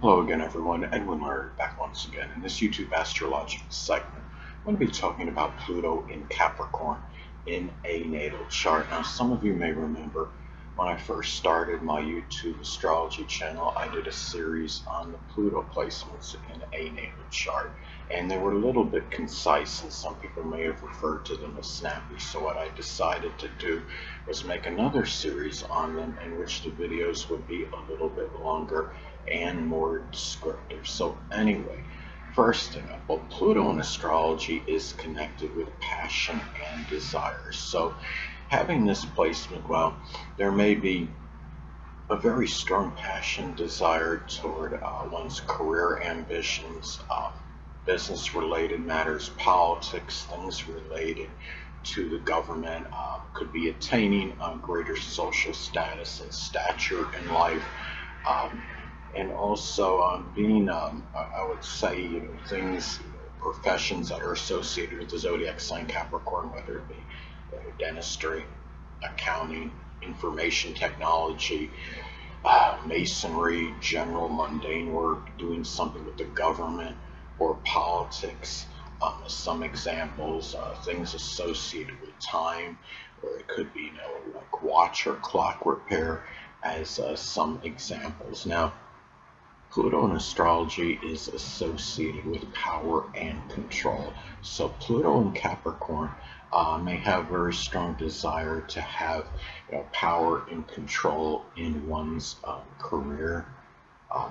Hello again, everyone. Edwin Learnard back once again in this YouTube astrological segment. I'm going to be talking about Pluto in Capricorn in a natal chart. Now, some of you may remember when I first started my YouTube astrology channel, I did a series on the Pluto placements in a natal chart, and they were a little bit concise, and some people may have referred to them as snappy. So what I decided to do was make another series on them in which the videos would be a little bit longer and more descriptive. So anyway, first thing up, well, Pluto in astrology is connected with passion and desire. So having this placement, well, there may be a very strong passion, desire toward one's career ambitions, business-related matters, politics, things related to the government, could be attaining greater social status and stature in life, um, and also being, I would say, things, professions that are associated with the zodiac sign Capricorn, whether it be dentistry, accounting, information technology, masonry, general mundane work, doing something with the government or politics. Some examples, things associated with time, or it could be, like watch or clock repair, as some examples. Now, Pluto in astrology is associated with power and control. So Pluto in Capricorn may have very strong desire to have power and control in one's career.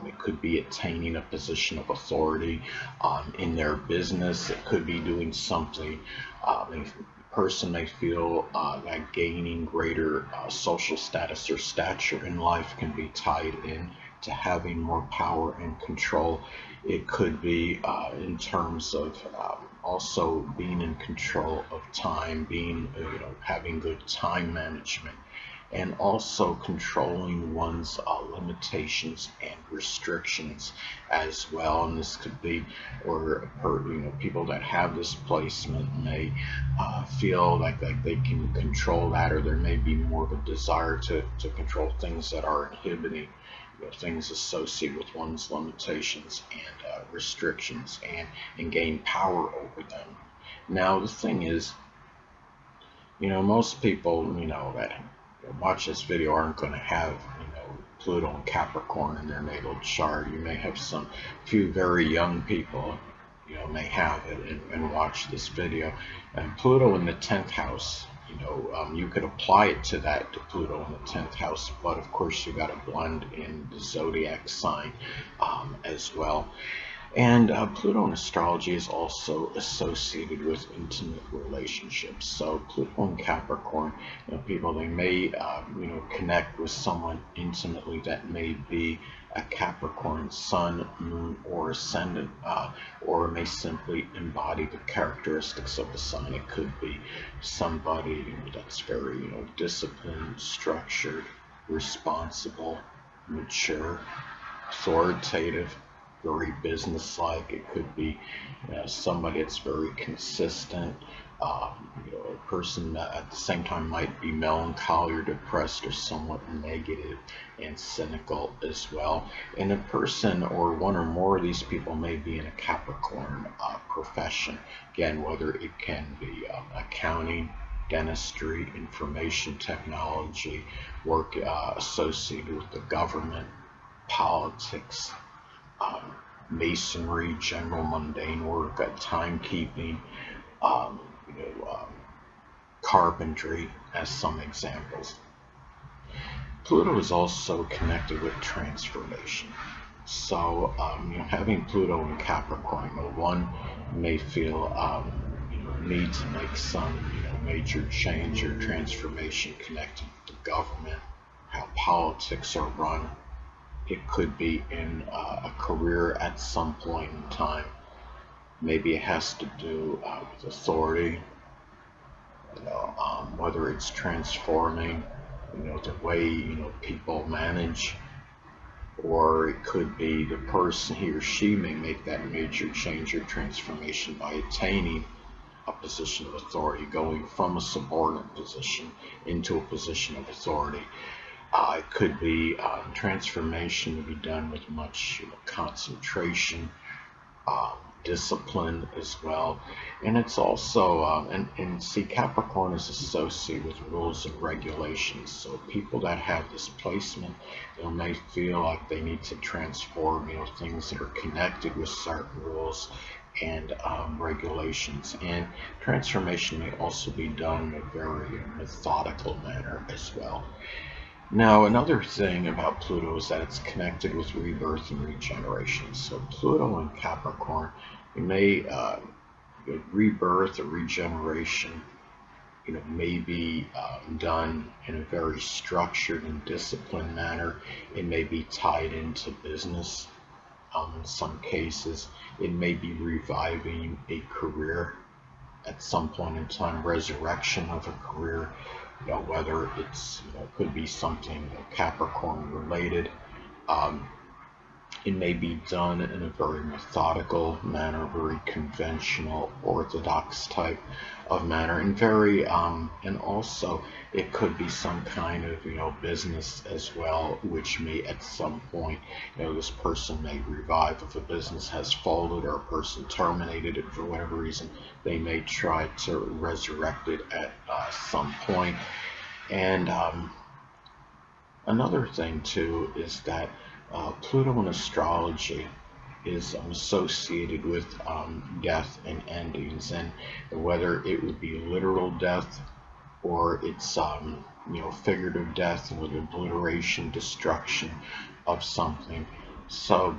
It could be attaining a position of authority in their business. It could be doing something. A person may feel that gaining greater social status or stature in life can be tied in to having more power and control. It could be in terms of also being in control of time, being having good time management, and also controlling one's limitations and restrictions as well. And this could be, or people that have this placement may feel like they can control that, or there may be more of a desire to control things that are inhibiting, things associated with one's limitations and restrictions, and gain power over them. Now the thing is, most people, that watch this video aren't going to have, Pluto and Capricorn in their natal chart. You may have some few very young people, may have it and watch this video. And Pluto in the 10th house, you could apply it to that, to Pluto in the 10th house, but of course you got to blend in the zodiac sign as well. And Pluto in astrology is also associated with intimate relationships. So Pluto in Capricorn, people, they may connect with someone intimately that may be a Capricorn sun, moon, or ascendant, or may simply embody the characteristics of the sign. It could be somebody that's very disciplined, structured, responsible, mature, authoritative, very businesslike. It could be somebody that's very consistent. A person that at the same time might be melancholy or depressed or somewhat negative and cynical as well. And a person, or one or more of these people, may be in a Capricorn profession. Again, whether it can be accounting, dentistry, information technology, work associated with the government, politics, masonry, general mundane work, timekeeping, um, you know, um, carpentry, as some examples. Pluto is also connected with transformation. So, having Pluto in Capricorn, one may feel need to make some major change or transformation connected to government, how politics are run. It could be in a career at some point in time. Maybe it has to do with authority, whether it's transforming, the way, people manage, or it could be the person, he or she may make that major change or transformation by attaining a position of authority, going from a subordinate position into a position of authority. It could be transformation to be done with much concentration, um, discipline as well. And it's also, and see, Capricorn is associated with rules and regulations. So people that have this placement, may feel like they need to transform, things that are connected with certain rules and regulations. And transformation may also be done in a very methodical manner as well. Now, another thing about Pluto is that it's connected with rebirth and regeneration. So Pluto and Capricorn, it may rebirth or regeneration, may be done in a very structured and disciplined manner. It may be tied into business. In some cases, it may be reviving a career at some point in time, resurrection of a career, whether it's, could be something Capricorn related. Um, it may be done in a very methodical manner, very conventional, orthodox type of manner, and and also it could be some kind of, business as well, which may at some point, this person may revive if a business has folded or a person terminated it for whatever reason. They may try to resurrect it at some point. And another thing too is that Pluto in astrology is associated with death and endings, and whether it would be literal death or it's figurative death with obliteration, destruction of something. So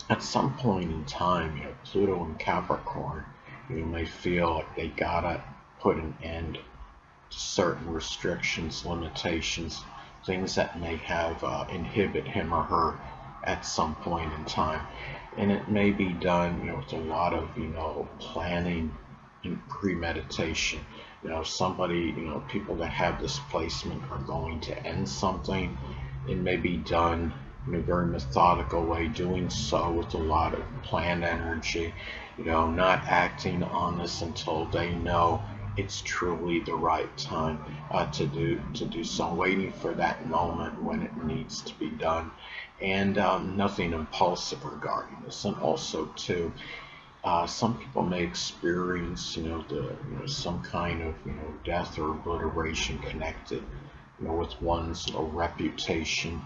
at some point in time, Pluto and Capricorn, may feel like they gotta put an end to certain restrictions, limitations, things that may have inhibit him or her at some point in time. And it may be done, with a lot of, planning and premeditation. Somebody, people that have this placement are going to end something. It may be done in a very methodical way, doing so with a lot of planned energy, not acting on this until they know it's truly the right time to do so, waiting for that moment when it needs to be done, and nothing impulsive regarding this. And also too, some people may experience, some kind of, death or obliteration connected, with one's, reputation,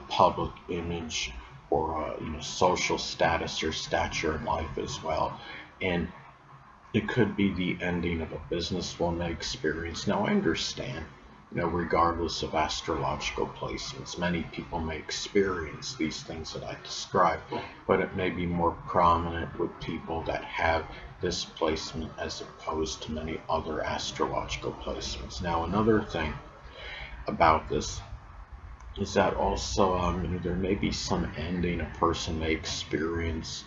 public image, or social status or stature in life as well. And it could be the ending of a business one may experience. Now, I understand, regardless of astrological placements, many people may experience these things that I described, but it may be more prominent with people that have this placement as opposed to many other astrological placements. Now, another thing about this is that also, there may be some ending a person may experience,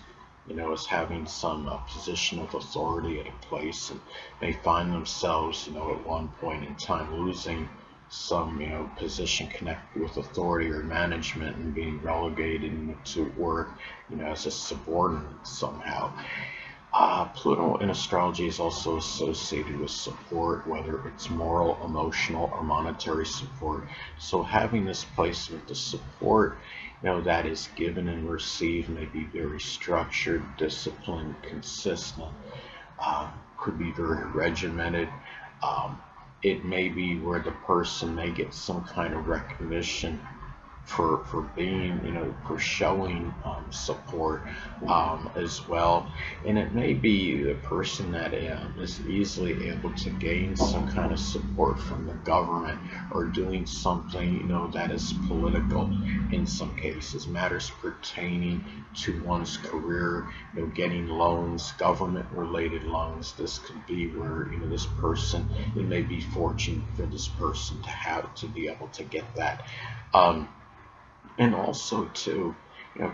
as having some position of authority at a place, and may find themselves, at one point in time losing some, position connected with authority or management and being relegated to work, as a subordinate somehow. Pluto in astrology is also associated with support, whether it's moral, emotional, or monetary support. So having this placement, the support, that is given and received may be very structured, disciplined, consistent, could be very regimented. Um, it may be where the person may get some kind of recognition for being, for showing support as well. And it may be the person that is easily able to gain some kind of support from the government, or doing something, that is political in some cases, matters pertaining to one's career, getting loans, government related loans. This could be where, this person, it may be fortunate for this person to be able to get that. And also too,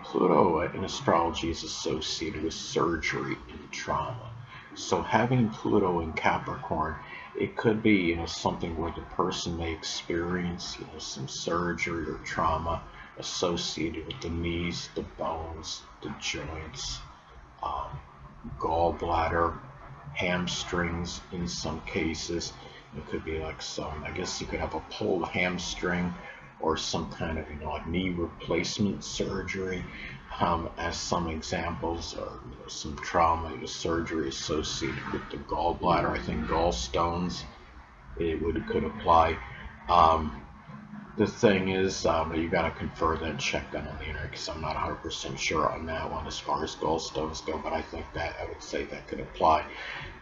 Pluto in astrology is associated with surgery and trauma. So having Pluto in Capricorn, it could be, something where the person may experience, some surgery or trauma associated with the knees, the bones, the joints, um, gallbladder, hamstrings in some cases. It could be like some, I guess you could have a pulled hamstring, or some kind of, like knee replacement surgery, as some examples, or some trauma surgery associated with the gallbladder. I think gallstones could apply. The thing is, you got to confer that, check that on the internet, because I'm not 100% sure on that one as far as gallstones go, but I think that I would say that could apply.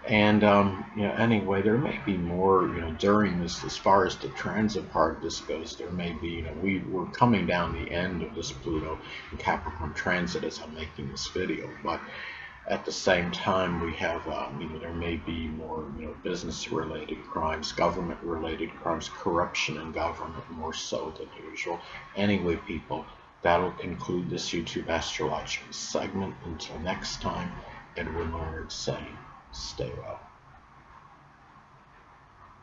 And anyway, there may be more, during this, as far as the transit part of this goes. There may be, we're coming down the end of this Pluto and Capricorn transit as I'm making this video, but at the same time, we have, there may be more, business-related crimes, government-related crimes, corruption in government more so than usual. Anyway, people, that'll conclude this YouTube astrological segment. Until next time, Edwin Learnard saying, stay well.